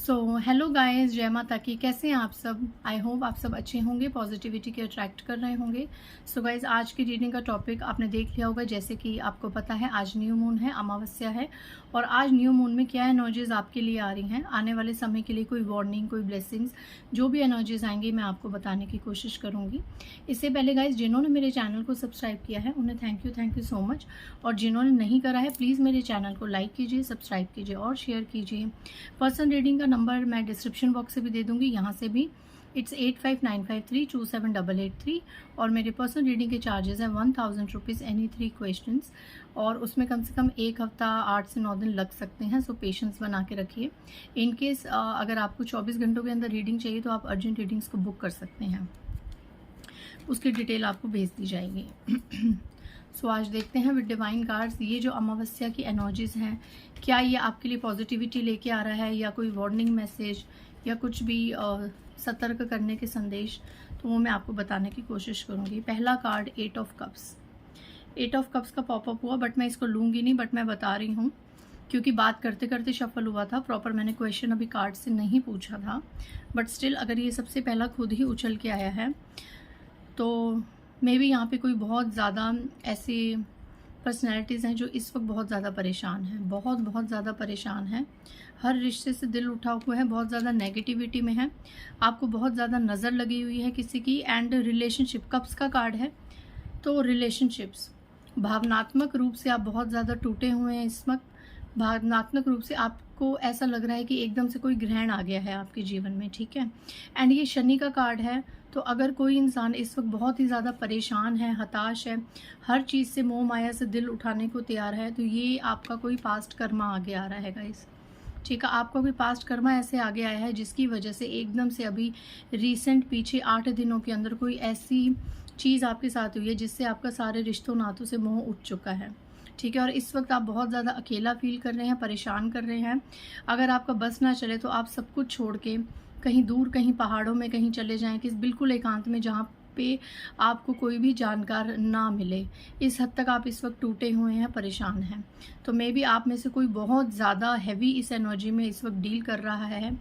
Hello guys, जय माता की। कैसे हैं आप सब? आई होप आप सब अच्छे होंगे, पॉजिटिविटी के अट्रैक्ट कर रहे होंगे। गाइस, आज की रीडिंग का टॉपिक आपने देख लिया होगा। जैसे कि आपको पता है आज न्यू मून है, अमावस्या है। और आज न्यू मून में क्या एनर्जीज आपके लिए आ रही हैं, आने वाले समय के लिए कोई वार्निंग, कोई ब्लेसिंग्स, जो भी एनर्जीज आएंगी मैं आपको बताने की कोशिश करूंगी। इससे पहले गाइज, जिन्होंने मेरे चैनल को सब्सक्राइब किया है उन्हें थैंक यू सो मच। और जिन्होंने नहीं करा है प्लीज़ मेरे चैनल को लाइक कीजिए, सब्सक्राइब कीजिए और शेयर कीजिए। पर्सनल रीडिंग का नंबर मैं डिस्क्रिप्शन बॉक्स से भी दे दूंगी, यहाँ से भी। इट्स 8595327883। और मेरे पर्सनल रीडिंग के चार्जेस हैं 1000 रुपीज़ एनी 3 क्वेश्चंस। और उसमें कम से कम 1 हफ्ता 8 से 9 दिन लग सकते हैं। पेशेंस बना के रखिए। इन केस अगर आपको 24 घंटों के अंदर रीडिंग चाहिए तो आप अर्जेंट रीडिंग्स को बुक कर सकते हैं, उसकी डिटेल आपको भेज दी जाएगी। आज देखते हैं विद डिवाइन कार्ड्स, ये जो अमावस्या की एनर्जीज हैं, क्या ये आपके लिए पॉजिटिविटी लेके आ रहा है या कोई वार्निंग मैसेज या कुछ भी सतर्क करने के संदेश, तो वो मैं आपको बताने की कोशिश करूँगी। पहला card 8 of cups. 8 of cups का पॉपअप हुआ, बट मैं इसको लूँगी नहीं, बट मैं बता रही हूँ क्योंकि बात करते करते शफल हुआ था। प्रॉपर मैंने क्वेश्चन अभी कार्ड से नहीं पूछा था, बट स्टिल अगर ये सबसे पहला खुद ही उछल के आया है तो मे बी यहाँ पे कोई बहुत ज़्यादा ऐसी पर्सनैलिटीज़ हैं जो इस वक्त बहुत ज़्यादा परेशान हैं, बहुत ज़्यादा परेशान हैं। हर रिश्ते से दिल उठा हुआ है, बहुत ज़्यादा नेगेटिविटी में है, आपको बहुत ज़्यादा नज़र लगी हुई है किसी की। एंड रिलेशनशिप, कप्स का कार्ड है, तो रिलेशनशिप्स, भावनात्मक रूप से आप बहुत ज़्यादा टूटे हुए हैं इस वक्त। भावनात्मक रूप से आपको ऐसा लग रहा है कि एकदम से कोई ग्रहण आ गया है आपके जीवन में, ठीक है। एंड ये शनि का कार्ड है, तो अगर कोई इंसान इस वक्त बहुत ही ज़्यादा परेशान है, हताश है, हर चीज़ से मोह माया से दिल उठाने को तैयार है, तो ये आपका कोई पास्ट कर्मा आगे आ रहा है गाइस, ठीक है। आपका कोई पास्ट कर्मा ऐसे आगे आया है जिसकी वजह से एकदम से अभी रिसेंट पीछे 8 दिनों के अंदर कोई ऐसी चीज़ आपके साथ हुई है जिससे आपका सारे रिश्तों नातों से मोह उठ चुका है, ठीक है। और इस वक्त आप बहुत ज़्यादा अकेला फील कर रहे हैं, परेशान कर रहे हैं। अगर आपका बस ना चले तो आप सब कुछ छोड़ के कहीं दूर, कहीं पहाड़ों में कहीं चले जाएं, कि बिल्कुल एकांत में, जहाँ पे आपको कोई भी जानकार ना मिले। इस हद तक आप इस वक्त टूटे हुए हैं, परेशान हैं। तो मे बी आप में से कोई बहुत ज़्यादा हैवी इस एनर्जी में इस वक्त डील कर रहा है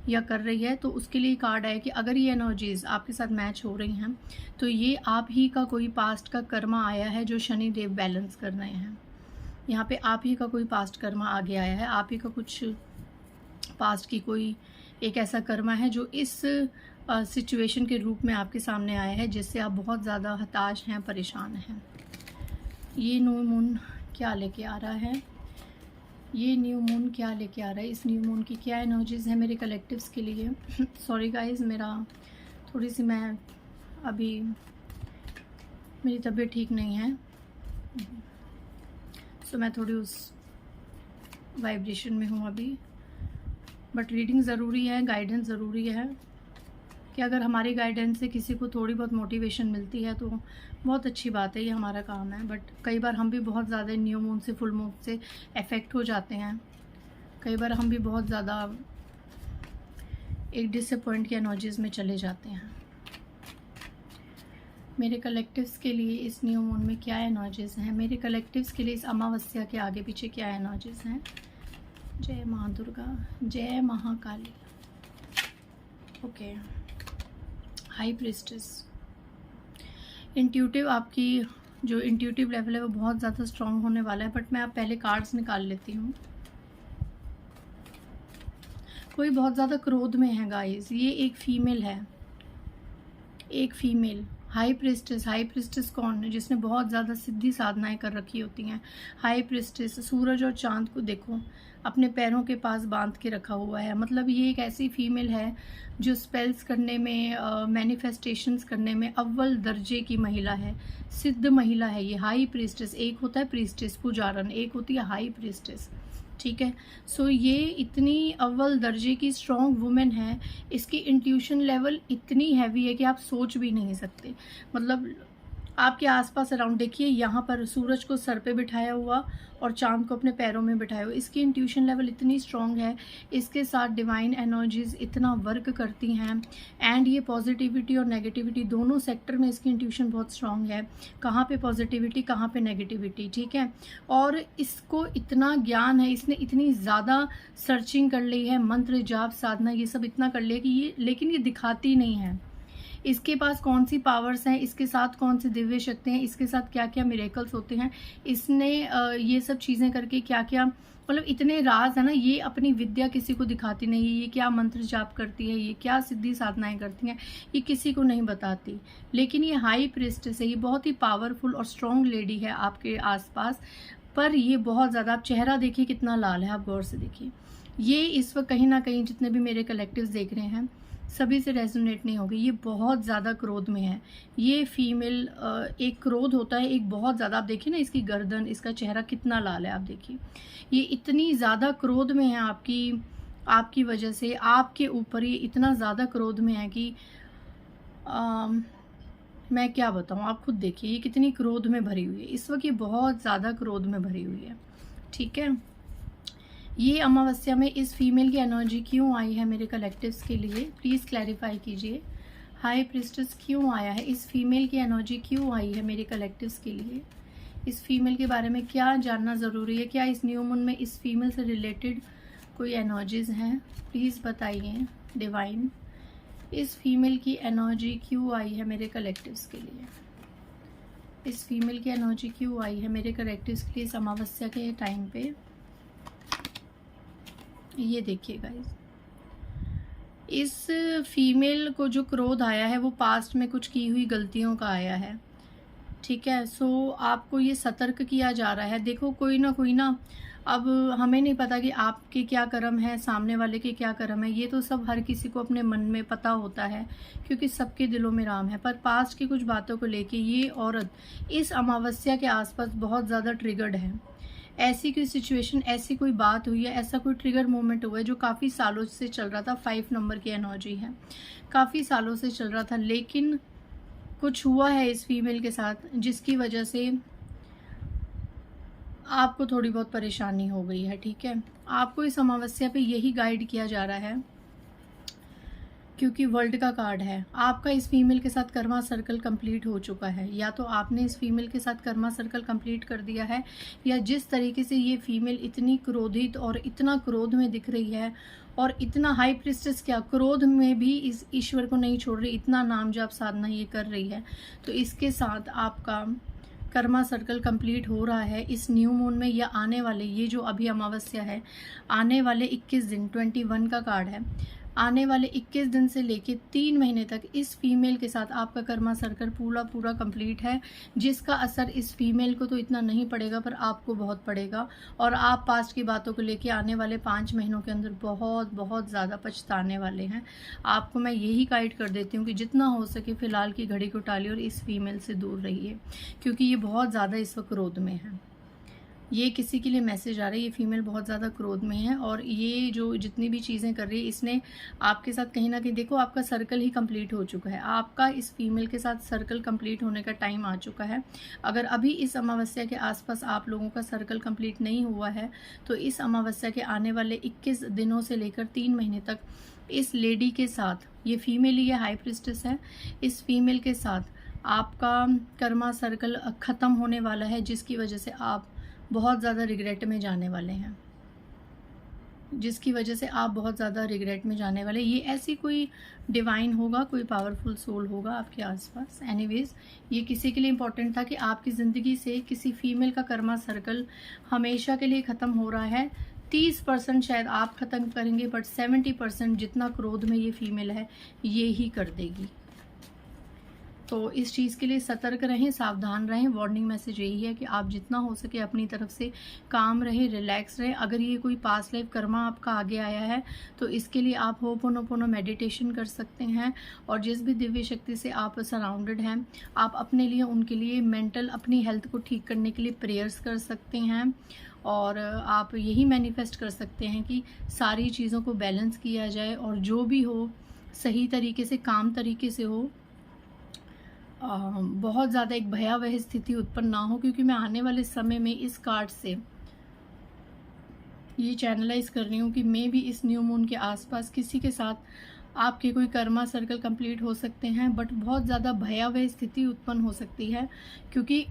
या कर रही है, तो उसके लिए कार्ड है कि अगर ये एनर्जीज आपके साथ मैच हो रही हैं तो ये आप ही का कोई पास्ट का कर्मा आया है जो शनि देव बैलेंस कर रहे हैं। यहाँ पे आप ही का कोई पास्ट कर्मा आगे आया है, आप ही का कुछ पास्ट की कोई एक ऐसा कर्मा है जो इस सिचुएशन के रूप में आपके सामने आया है जिससे आप बहुत ज़्यादा हताश हैं, परेशान हैं। ये न्यू मून क्या लेके आ रहा है, ये न्यू मून क्या लेके आ रहा है, इस न्यू मून की क्या एनर्जीज है मेरे कलेक्टिव्स के लिए। सॉरी गाइज, मेरा थोड़ी सी मैं अभी मेरी तबीयत ठीक नहीं है, तो मैं थोड़ी उस वाइब्रेशन में हूँ अभी। बट रीडिंग ज़रूरी है, गाइडेंस ज़रूरी है, कि अगर हमारी गाइडेंस से किसी को थोड़ी बहुत मोटिवेशन मिलती है तो बहुत अच्छी बात है, ये हमारा काम है। बट कई बार हम भी बहुत ज़्यादा न्यू मून से, फुल मून से अफेक्ट हो जाते हैं। कई बार हम भी बहुत ज़्यादा एक डिसअपॉइंट की एनर्जीज़ में चले जाते हैं। मेरे कलेक्टिव्स के लिए इस न्यू मून में क्या एनर्जीज़ हैं, मेरे कलेक्टिव्स के लिए इस अमावस्या के आगे पीछे क्या एनर्जीज़ हैं। जय माँ दुर्गा, जय Mahakali. Okay, high priestess. Intuitive, आपकी जो इंट्यूटिव लेवल है वो बहुत ज़्यादा स्ट्रांग होने वाला है। बट मैं अब पहले कार्ड्स निकाल लेती हूँ। कोई बहुत ज़्यादा क्रोध में है गाइस, ये एक फीमेल है, एक female high priestess. High priestess कौन है? जिसने बहुत ज़्यादा सिद्धि साधनाएं कर रखी होती हैं। हाई प्रिस्टेस सूरज और चांद को देखो अपने पैरों के पास बांध के रखा हुआ है। मतलब ये एक ऐसी फीमेल है जो स्पेल्स करने में, मैनिफेस्टेशंस करने में अव्वल दर्जे की महिला है, सिद्ध महिला है ये हाई प्रिस्टेस। एक होता है प्रिस्टेस पुजारन, एक होती है हाई प्रिस्टेस, ठीक है। ये इतनी अव्वल दर्जे की स्ट्रॉन्ग वुमेन है, इसकी इंट्यूशन लेवल इतनी हैवी है कि आप सोच भी नहीं सकते। मतलब आपके आसपास अराउंड देखिए, यहाँ पर सूरज को सर पे बिठाया हुआ और चांद को अपने पैरों में बिठाया हुआ। इसकी इंट्यूशन लेवल इतनी स्ट्रॉन्ग है, इसके साथ डिवाइन एनर्जीज इतना वर्क करती हैं, एंड ये पॉजिटिविटी और नेगेटिविटी दोनों सेक्टर में इसकी इंट्यूशन बहुत स्ट्रॉन्ग है। कहाँ पे पॉजिटिविटी, कहाँ पे नेगेटिविटी, ठीक है। और इसको इतना ज्ञान है, इसने इतनी ज़्यादा सर्चिंग कर ली है, मंत्र जाप साधना ये सब इतना कर लिया कि ये, लेकिन ये दिखाती नहीं है इसके पास कौन सी पावर्स हैं, इसके साथ कौन सी दिव्य शक्ति हैं, इसके साथ क्या क्या मिरेकल्स होते हैं, इसने ये सब चीज़ें करके क्या क्या, मतलब इतने राज है ना, ये अपनी विद्या किसी को दिखाती नहीं, ये क्या मंत्र जाप करती है, ये क्या सिद्धि साधनाएं करती हैं, ये किसी को नहीं बताती। लेकिन ये हाई प्रिस्टेस है, ये बहुत ही पावरफुल और स्ट्रॉन्ग लेडी है आपके आसपास। पर ये बहुत ज़्यादा, आप चेहरा देखिए कितना लाल है, आप गौर से देखिए। ये इस वक्त कहीं ना कहीं जितने भी मेरे कलेक्टिव्स देख रहे हैं सभी से रेजोनेट नहीं होगी। ये बहुत ज़्यादा क्रोध में है। ये फीमेल, एक क्रोध होता है, एक बहुत ज़्यादा, आप देखिए ना इसकी गर्दन, इसका चेहरा कितना लाल है, आप देखिए। ये इतनी ज़्यादा क्रोध में है आपकी वजह से, आपके ऊपर ये इतना ज़्यादा क्रोध में है कि मैं क्या बताऊँ, आप खुद देखिए ये कितनी क्रोध में भरी हुई है इस वक्त। ये बहुत ज़्यादा क्रोध में भरी हुई है, ठीक है। ये अमावस्या में इस फीमेल की एनर्जी क्यों आई है मेरे कलेक्टिव्स के लिए, प्लीज़ क्लैरिफाई कीजिए। हाई प्रिस्टेस क्यों आया है, इस फीमेल की एनर्जी क्यों आई है मेरे कलेक्टिव्स के लिए, इस फीमेल के बारे में क्या जानना ज़रूरी है, क्या इस न्यू मून में इस फीमेल से रिलेटेड कोई एनर्जीज़ हैं, प्लीज़ बताइए डिवाइन। इस फीमेल की एनर्जी क्यों आई है मेरे कलेक्टिव्स के लिए, इस फीमेल की एनर्जी क्यों आई है मेरे कलेक्टिव्स के लिए इस अमावस्या के टाइम पे। ये देखिए गाइस, इस फीमेल को जो क्रोध आया है वो पास्ट में कुछ की हुई गलतियों का आया है, ठीक है। सो आपको ये सतर्क किया जा रहा है। देखो कोई ना, अब हमें नहीं पता कि आपके क्या कर्म है, सामने वाले के क्या कर्म है, ये तो सब हर किसी को अपने मन में पता होता है क्योंकि सबके दिलों में राम है। पर पास्ट की कुछ बातों को लेके ये औरत इस अमावस्या के आसपास बहुत ज़्यादा ट्रिगर्ड है। ऐसी कोई सिचुएशन, ऐसी कोई बात हुई है, ऐसा कोई ट्रिगर मोमेंट हुआ है जो काफ़ी सालों से चल रहा था। 5 नंबर की एनर्जी है, काफ़ी सालों से चल रहा था, लेकिन कुछ हुआ है इस फीमेल के साथ जिसकी वजह से आपको थोड़ी बहुत परेशानी हो गई है, ठीक है। आपको इस अमावस्या पे यही गाइड किया जा रहा है क्योंकि वर्ल्ड का कार्ड है। आपका इस फीमेल के साथ कर्मा सर्कल कंप्लीट हो चुका है, या तो आपने इस फीमेल के साथ कर्मा सर्कल कंप्लीट कर दिया है, या जिस तरीके से ये फीमेल इतनी क्रोधित और इतना क्रोध में दिख रही है और इतना हाई प्रिस्टेस, क्या क्रोध में भी इस ईश्वर को नहीं छोड़ रही, इतना नाम जाप साधना ये कर रही है, तो इसके साथ आपका कर्मा सर्कल कंप्लीट हो रहा है इस न्यू मून में, या आने वाले, ये जो अभी अमावस्या है, आने वाले 21 दिन, 21 का कार्ड है, आने वाले 21 दिन से लेके 3 महीने तक इस फीमेल के साथ आपका कर्मा सर्कल पूरा कंप्लीट है, जिसका असर इस फीमेल को तो इतना नहीं पड़ेगा पर आपको बहुत पड़ेगा। और आप पास्ट की बातों को लेके आने वाले 5 महीनों के अंदर बहुत ज़्यादा पछताने वाले हैं। आपको मैं यही गाइड कर देती हूँ कि जितना हो सके फ़िलहाल की घड़ी को टालिए और इस फीमेल से दूर रहिए, क्योंकि ये बहुत ज़्यादा इस वक्त क्रोध में है। ये किसी के लिए मैसेज आ रहा है, ये फीमेल बहुत ज़्यादा क्रोध में है और ये जो जितनी भी चीज़ें कर रही है, इसने आपके साथ कहीं ना कहीं, देखो आपका सर्कल ही कंप्लीट हो चुका है, आपका इस फीमेल के साथ सर्कल कंप्लीट होने का टाइम आ चुका है। अगर अभी इस अमावस्या के आसपास आप लोगों का सर्कल कंप्लीट नहीं हुआ है तो इस अमावस्या के आने वाले 21 दिनों से लेकर 3 महीने तक इस लेडी के साथ, ये फीमेल ही, ये हाई प्रिस्टेस है, इस फीमेल के साथ आपका कर्मा सर्कल ख़त्म होने वाला है, जिसकी वजह से आप बहुत ज़्यादा रिग्रेट में जाने वाले हैं, जिसकी वजह से आप बहुत ज़्यादा रिग्रेट में जाने वाले। ये ऐसी कोई डिवाइन होगा, कोई पावरफुल सोल होगा आपके आसपास। एनीवेज, ये किसी के लिए इम्पोर्टेंट था कि आपकी ज़िंदगी से किसी फीमेल का कर्मा सर्कल हमेशा के लिए ख़त्म हो रहा है। 30% शायद आप ख़त्म करेंगे, बट 70% जितना क्रोध में ये फीमेल है ये ही कर देगी। तो इस चीज़ के लिए सतर्क रहें, सावधान रहें। वार्निंग मैसेज यही है कि आप जितना हो सके अपनी तरफ से काम रहें, रिलैक्स रहें। अगर ये कोई पास्ट लाइफ कर्मा आपका आगे आया है तो इसके लिए आप होपोनोपोनो मेडिटेशन कर सकते हैं, और जिस भी दिव्य शक्ति से आप सराउंडेड हैं, आप अपने लिए, उनके लिए मेंटल, अपनी हेल्थ को ठीक करने के लिए प्रेयर्स कर सकते हैं। और आप यही मैनिफेस्ट कर सकते हैं कि सारी चीज़ों को बैलेंस किया जाए और जो भी हो सही तरीके से, काम तरीके से हो। बहुत ज़्यादा एक भयावह स्थिति उत्पन्न ना हो, क्योंकि मैं आने वाले समय में इस कार्ड से ये चैनलाइज कर रही हूँ कि मैं भी इस न्यू मून के आसपास किसी के साथ आपके कोई कर्मा सर्कल कंप्लीट हो सकते हैं, बट बहुत ज़्यादा भयावह स्थिति उत्पन्न हो सकती है, क्योंकि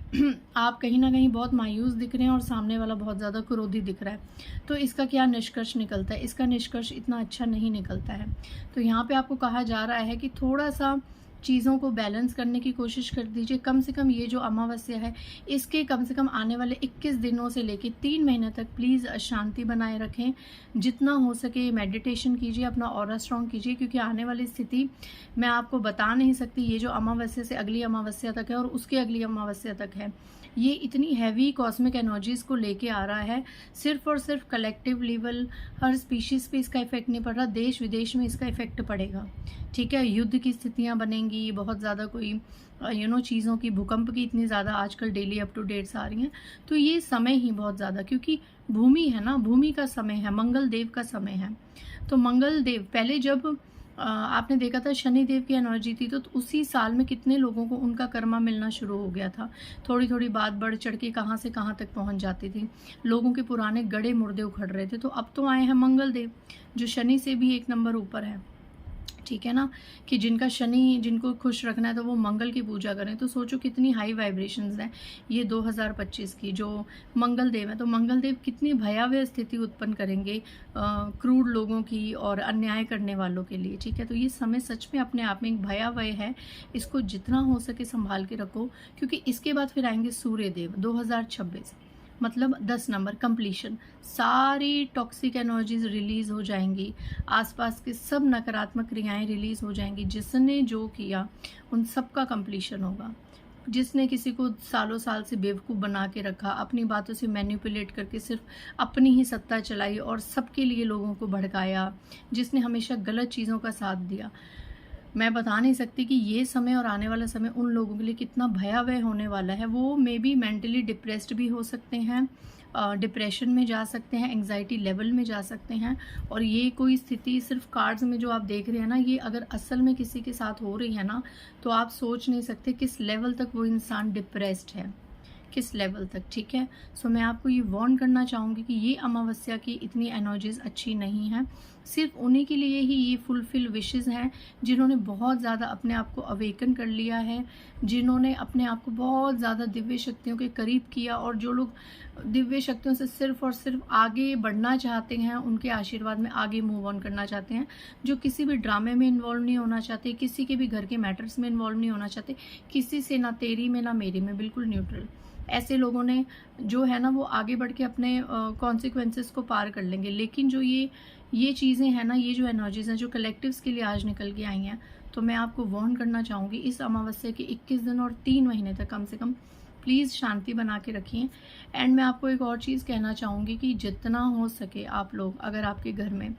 आप कहीं ना कहीं बहुत मायूस दिख रहे हैं और सामने वाला बहुत ज़्यादा क्रोधी दिख रहा है। तो इसका क्या निष्कर्ष निकलता है? इसका निष्कर्ष इतना अच्छा नहीं निकलता है। तो यहाँ पे आपको कहा जा रहा है कि थोड़ा सा चीज़ों को बैलेंस करने की कोशिश कर दीजिए। कम से कम ये जो अमावस्या है, इसके कम से कम आने वाले 21 दिनों से लेकर 3 महीने तक प्लीज़ शांति बनाए रखें। जितना हो सके मेडिटेशन कीजिए, अपना ऑरा स्ट्रॉन्ग कीजिए, क्योंकि आने वाली स्थिति मैं आपको बता नहीं सकती। ये जो अमावस्या से अगली अमावस्या तक है और उसके अगली अमावस्या तक है, ये इतनी हैवी कॉस्मिक एनर्जीज़ को लेके आ रहा है। सिर्फ और सिर्फ कलेक्टिव लेवल हर स्पीशीज़ पे इसका इफेक्ट नहीं पड़ रहा, देश विदेश में इसका इफेक्ट पड़ेगा। ठीक है, युद्ध की स्थितियां बनेंगी, बहुत ज़्यादा कोई चीज़ों की, भूकंप की इतनी ज़्यादा आजकल डेली अप टू डेट्स आ रही हैं। तो ये समय ही बहुत ज़्यादा, क्योंकि भूमि है ना, भूमि का समय है, मंगल देव का समय है। तो मंगल देव पहले जब आपने देखा था शनि देव की एनर्जी थी, तो उसी साल में कितने लोगों को उनका कर्मा मिलना शुरू हो गया था। थोड़ी थोड़ी बात बढ़ चढ़ के कहाँ से कहाँ तक पहुँच जाती थी, लोगों के पुराने गड़े मुर्दे उखड़ रहे थे। तो अब तो आए हैं मंगल देव, जो शनि से भी 1 नंबर ऊपर है। ठीक है ना, कि जिनका शनि, जिनको खुश रखना है तो वो मंगल की पूजा करें। तो सोचो कितनी हाई वाइब्रेशंस हैं ये 2025 की, जो मंगल देव है। तो मंगल देव कितनी भयावह स्थिति उत्पन्न करेंगे क्रूर लोगों की और अन्याय करने वालों के लिए। ठीक है, तो ये समय सच में अपने आप में एक भयावह है। इसको जितना हो सके संभाल के रखो, क्योंकि इसके बाद फिर आएंगे सूर्य देव 2026, मतलब 10 नंबर कंप्लीशन। सारी टॉक्सिक एनर्जीज रिलीज हो जाएंगी, आसपास के सब नकारात्मक क्रियाएं रिलीज हो जाएंगी। जिसने जो किया उन सब का कंप्लीशन होगा। जिसने किसी को सालों साल से बेवकूफ़ बना के रखा, अपनी बातों से मैनिपुलेट करके सिर्फ अपनी ही सत्ता चलाई और सबके लिए लोगों को भड़काया, जिसने हमेशा गलत चीज़ों का साथ दिया, मैं बता नहीं सकती कि ये समय और आने वाला समय उन लोगों के लिए कितना भयावह होने वाला है। वो मे बी मेंटली डिप्रेस्ड भी हो सकते हैं, डिप्रेशन में जा सकते हैं, एंग्जाइटी लेवल में जा सकते हैं। और ये कोई स्थिति सिर्फ कार्ड्स में जो आप देख रहे हैं ना, ये अगर असल में किसी के साथ हो रही है ना, तो आप सोच नहीं सकते किस लेवल तक वो इंसान डिप्रेस्ड है, किस लेवल तक। ठीक है, सो मैं आपको ये वार्न करना चाहूँगी कि ये अमावस्या की इतनी एनर्जीज अच्छी नहीं है। सिर्फ उन्हीं के लिए ही ये फुलफिल विशेज़ हैं जिन्होंने बहुत ज़्यादा अपने आप को अवेकन कर लिया है, जिन्होंने अपने आप को बहुत ज़्यादा दिव्य शक्तियों के करीब किया। और जो लोग दिव्य शक्तियों से सिर्फ और सिर्फ आगे बढ़ना चाहते हैं, उनके आशीर्वाद में आगे मूव ऑन करना चाहते हैं, जो किसी भी ड्रामे में इन्वॉल्व नहीं होना चाहते, किसी के भी घर के मैटर्स में इन्वॉल्व नहीं होना चाहते, किसी से ना तेरी में ना मेरी में, बिल्कुल न्यूट्रल। ऐसे लोगों ने जो है ना, वो आगे बढ़ के अपने कॉन्सिक्वेंसेस को पार कर लेंगे। लेकिन जो ये चीज़ें हैं ना, ये जो एनर्जीज हैं जो कलेक्टिव्स के लिए आज निकल के आई हैं, तो मैं आपको वार्न करना चाहूँगी इस अमावस्या के 21 दिन और 3 महीने तक कम से कम प्लीज़ शांति बना के रखिए। एंड मैं आपको एक और चीज़ कहना चाहूँगी कि जितना हो सके आप लोग, अगर आपके घर में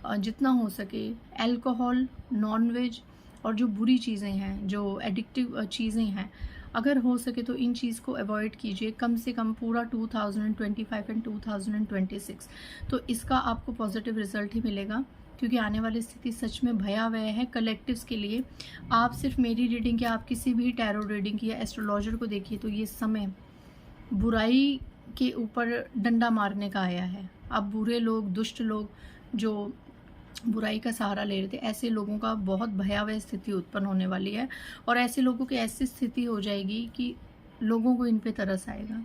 जितना हो सके अल्कोहल, नॉनवेज और जो बुरी चीज़ें हैं, जो एडिक्टिव चीज़ें हैं, अगर हो सके तो इन चीज़ को अवॉइड कीजिए कम से कम पूरा 2025 एंड 2026। तो इसका आपको पॉजिटिव रिजल्ट ही मिलेगा, क्योंकि आने वाली स्थिति सच में भयावह है कलेक्टिव्स के लिए। आप सिर्फ मेरी रीडिंग या आप किसी भी टैरो रीडिंग की या एस्ट्रोलॉजर को देखिए, तो ये समय बुराई के ऊपर डंडा मारने का आया है। अब बुरे लोग, दुष्ट लोग जो बुराई का सहारा ले रहे थे, ऐसे लोगों का बहुत भयावह स्थिति उत्पन्न होने वाली है। और ऐसे लोगों की ऐसी स्थिति हो जाएगी कि लोगों को इन पे तरस आएगा।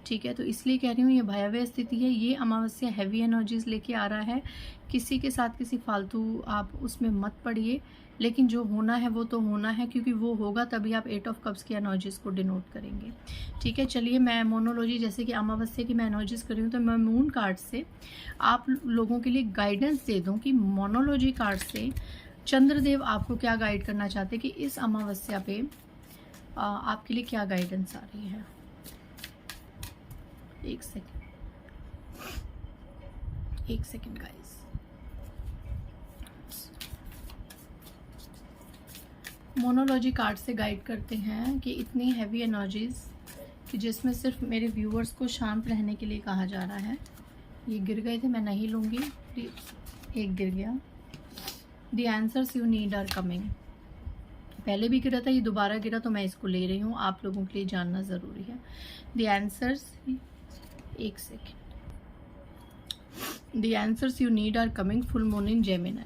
ठीक है, तो इसलिए कह रही हूँ ये भयावह स्थिति है। ये अमावस्या हैवी एनर्जीज लेके आ रहा है। किसी के साथ किसी फालतू आप उसमें मत पड़िए, लेकिन जो होना है वो तो होना है, क्योंकि वो होगा तभी आप 8 ऑफ कप्स की एनर्जीज को डिनोट करेंगे। ठीक है, चलिए मैं मोनोलॉजी, जैसे कि अमावस्या की मैं एनर्जीज कर रही हूँ, तो मैं मून कार्ड से आप लोगों के लिए गाइडेंस दे दूँ कि मोनोलॉजी कार्ड से चंद्रदेव आपको क्या गाइड करना चाहते हैं कि इस अमावस्या पे आपके लिए क्या गाइडेंस आ रही है। एक सेकेंड गाइस। मोनोलॉजी कार्ड से गाइड करते हैं कि इतनी हैवी एनर्जीज कि जिसमें सिर्फ मेरे व्यूअर्स को शांत रहने के लिए कहा जा रहा है। ये गिर गए थे, मैं नहीं लूँगी, एक गिर गया। The answers you need are coming. पहले भी गिरा था, ये दोबारा गिरा तो मैं इसको ले रही हूँ, आप लोगों के लिए जानना ज़रूरी है। द आंसर्स, एक second, the answers you need are coming, full moon in Gemini.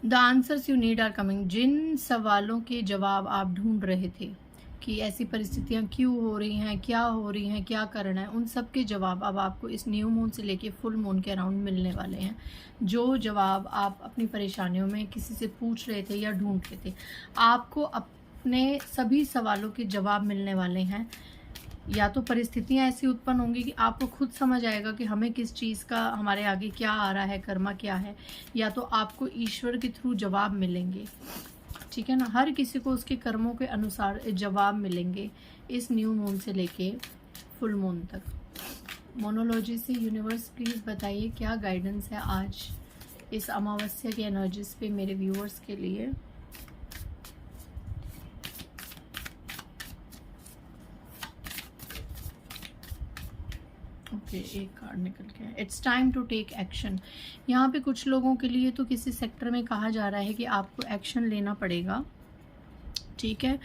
The answers you need are coming. जिन सवालों के जवाब आप ढूंढ रहे थे कि ऐसी परिस्थितियां क्यों हो रही हैं, क्या हो रही हैं, क्या करना है, उन सब के जवाब अब आपको इस न्यू मून से लेके फुल मून के अराउंड मिलने वाले हैं। जो जवाब आप अपनी परेशानियों में किसी से पूछ रहे थे या ढूंढ रहे थे, आपको अपने सभी सवालों के जवाब मिलने वाले हैं। या तो परिस्थितियां ऐसी उत्पन्न होंगी कि आपको खुद समझ आएगा कि हमें किस चीज़ का, हमारे आगे क्या आ रहा है, कर्मा क्या है, या तो आपको ईश्वर के थ्रू जवाब मिलेंगे। ठीक है ना, हर किसी को उसके कर्मों के अनुसार जवाब मिलेंगे इस न्यू मून से लेके फुल मून तक। मोनोलॉजी से यूनिवर्स प्लीज़ बताइए क्या गाइडेंस है आज इस अमावस्या की एनर्जीज पे मेरे व्यूअर्स के लिए। ओके, एक कार्ड निकल गया। It's time to take action. यहाँ पे कुछ लोगों के लिए तो किसी सेक्टर में कहा जा रहा है कि आपको एक्शन लेना पड़ेगा। ठीक है,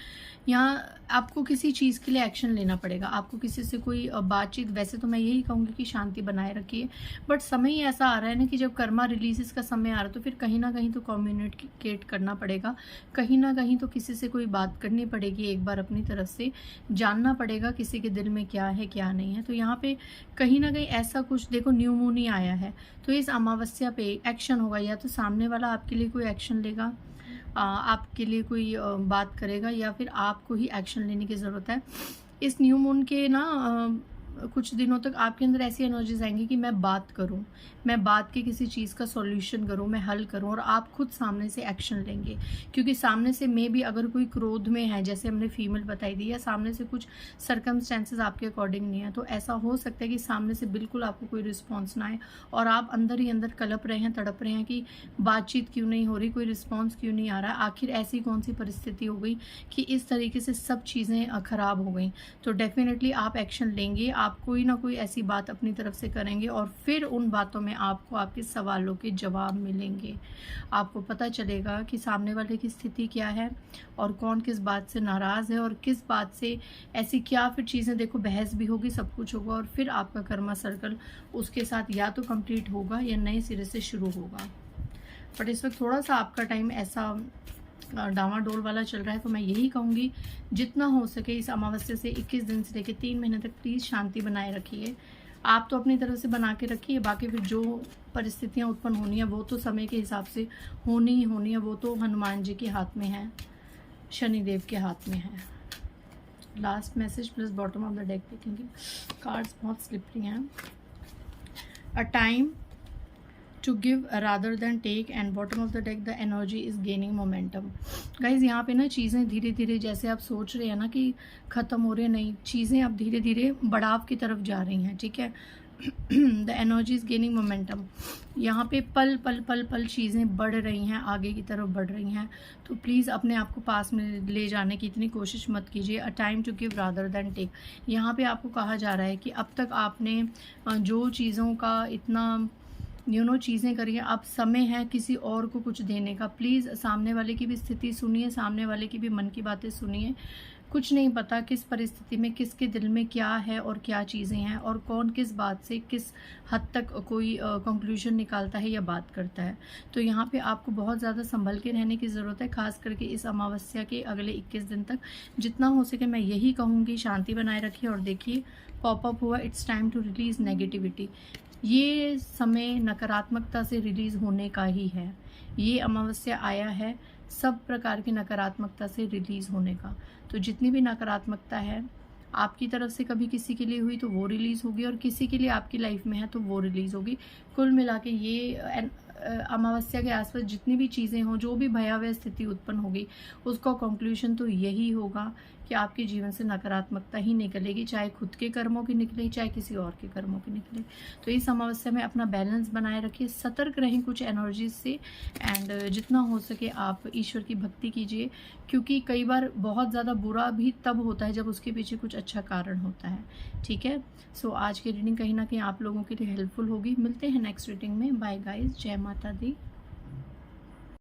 यहाँ आपको किसी चीज़ के लिए एक्शन लेना पड़ेगा, आपको किसी से कोई बातचीत, वैसे तो मैं यही कहूँगी कि शांति बनाए रखिए, बट समय ही ऐसा आ रहा है ना कि जब कर्मा रिलीजेस का समय आ रहा है तो फिर कहीं ना कहीं तो कम्युनिकेट करना पड़ेगा, कहीं ना कहीं तो किसी से कोई बात करनी पड़ेगी, एक बार अपनी तरफ से जानना पड़ेगा किसी के दिल में क्या है क्या नहीं है। तो यहाँ पे कहीं ना कहीं ऐसा कुछ, देखो न्यू मून ही आया है तो इस अमावस्या पे एक्शन होगा, या तो सामने वाला आपके लिए कोई एक्शन लेगा, आपके लिए कोई बात करेगा, या फिर आपको ही एक्शन लेने की ज़रूरत है। इस न्यू मून के ना कुछ दिनों तक आपके अंदर ऐसी एनर्जीज आएंगी कि मैं बात करूं, मैं बात के किसी चीज़ का सॉल्यूशन करूं, मैं हल करूं, और आप खुद सामने से एक्शन लेंगे। क्योंकि सामने से मे भी अगर कोई क्रोध में है, जैसे हमने फीमेल बताई दी, या सामने से कुछ सर्कमस्टेंसेस आपके अकॉर्डिंग नहीं है, तो ऐसा हो सकता है कि सामने से बिल्कुल आपको कोई रिस्पॉन्स ना आए और आप अंदर ही अंदर कलप रहे हैं, तड़प रहे हैं कि बातचीत क्यों नहीं हो रही, कोई रिस्पॉन्स क्यों नहीं आ रहा है, आखिर ऐसी कौन सी परिस्थिति हो गई कि इस तरीके से सब चीज़ें ख़राब हो गई। तो डेफिनेटली आप एक्शन लेंगे, आप कोई ना कोई ऐसी बात अपनी तरफ से करेंगे और फिर उन बातों में आपको आपके सवालों के जवाब मिलेंगे। आपको पता चलेगा कि सामने वाले की स्थिति क्या है और कौन किस बात से नाराज़ है और किस बात से ऐसी क्या फिर चीज़ें, देखो बहस भी होगी, सब कुछ होगा, और फिर आपका कर्मा सर्कल उसके साथ या तो कंप्लीट होगा या नए सिरे से शुरू होगा। बट इस वक्त थोड़ा सा आपका टाइम ऐसा डामाडोल वाला चल रहा है, तो मैं यही कहूँगी जितना हो सके इस अमावस्या से 21 दिन से लेकर 3 महीने तक प्लीज़ शांति बनाए रखिए। आप तो अपनी तरफ से बना के रखिए, बाकी फिर जो परिस्थितियाँ उत्पन्न होनी है वो तो समय के हिसाब से होनी ही होनी है, वो तो हनुमान जी के हाथ में है, शनिदेव के हाथ में है। Last message plus bottom of the deck देखेंगे, कार्ड्स बहुत स्लिपरी हैं। A time to give rather than take and bottom of the deck the energy is gaining momentum। Guys यहाँ पे ना चीज़ें धीरे धीरे, जैसे आप सोच रहे हैं ना कि ख़त्म हो रहे, नहीं, चीज़ें अब धीरे धीरे बढ़ाव की तरफ जा रही हैं। ठीक है, the energy is gaining momentum. यहाँ पे पल पल पल पल चीज़ें बढ़ रही हैं, आगे की तरफ बढ़ रही हैं। तो प्लीज़ अपने आप को पास में ले जाने की इतनी कोशिश मत कीजिए। A time to give rather than take. यहाँ पे आपको कहा जा रहा है कि अब तक आपने जो चीज़ों का इतना चीज़ें करिए, अब समय है किसी और को कुछ देने का। प्लीज़ सामने वाले की भी स्थिति सुनिए, सामने वाले की भी मन की बातें सुनिए। कुछ नहीं पता किस परिस्थिति में किसके दिल में क्या है और क्या चीज़ें हैं और कौन किस बात से किस हद तक कोई कंक्लूजन निकालता है या बात करता है। तो यहाँ पे आपको बहुत ज़्यादा संभल के रहने की ज़रूरत है, खास करके इस अमावस्या के अगले 21 दिन तक। जितना हो सके मैं यही कहूँगी, शांति बनाए रखिए। और देखिए पॉपअप हुआ, it's time to release negativity. ये समय नकारात्मकता से रिलीज़ होने का ही है। ये अमावस्या आया है सब प्रकार की नकारात्मकता से रिलीज़ होने का। तो जितनी भी नकारात्मकता है आपकी तरफ से कभी किसी के लिए हुई तो वो रिलीज़ होगी, और किसी के लिए आपकी लाइफ में है तो वो रिलीज़ होगी। कुल मिला के ये अमावस्या के आसपास जितनी भी चीज़ें हों, जो भी भयावह स्थिति उत्पन्न होगी, उसका कंक्लूजन तो यही होगा कि आपके जीवन से नकारात्मकता ही निकलेगी, चाहे खुद के कर्मों की निकले चाहे किसी और के कर्मों की निकले। तो इस अमावस्या में अपना बैलेंस बनाए रखिए, सतर्क रहें कुछ एनर्जीज से, एंड जितना हो सके आप ईश्वर की भक्ति कीजिए, क्योंकि कई बार बहुत ज़्यादा बुरा भी तब होता है जब उसके पीछे कुछ अच्छा कारण होता है। ठीक है, सो आज की रीडिंग कहीं ना कहीं आप लोगों के लिए हेल्पफुल होगी। मिलते हैं नेक्स्ट रीडिंग में। बाय गाइज, जय माता दी।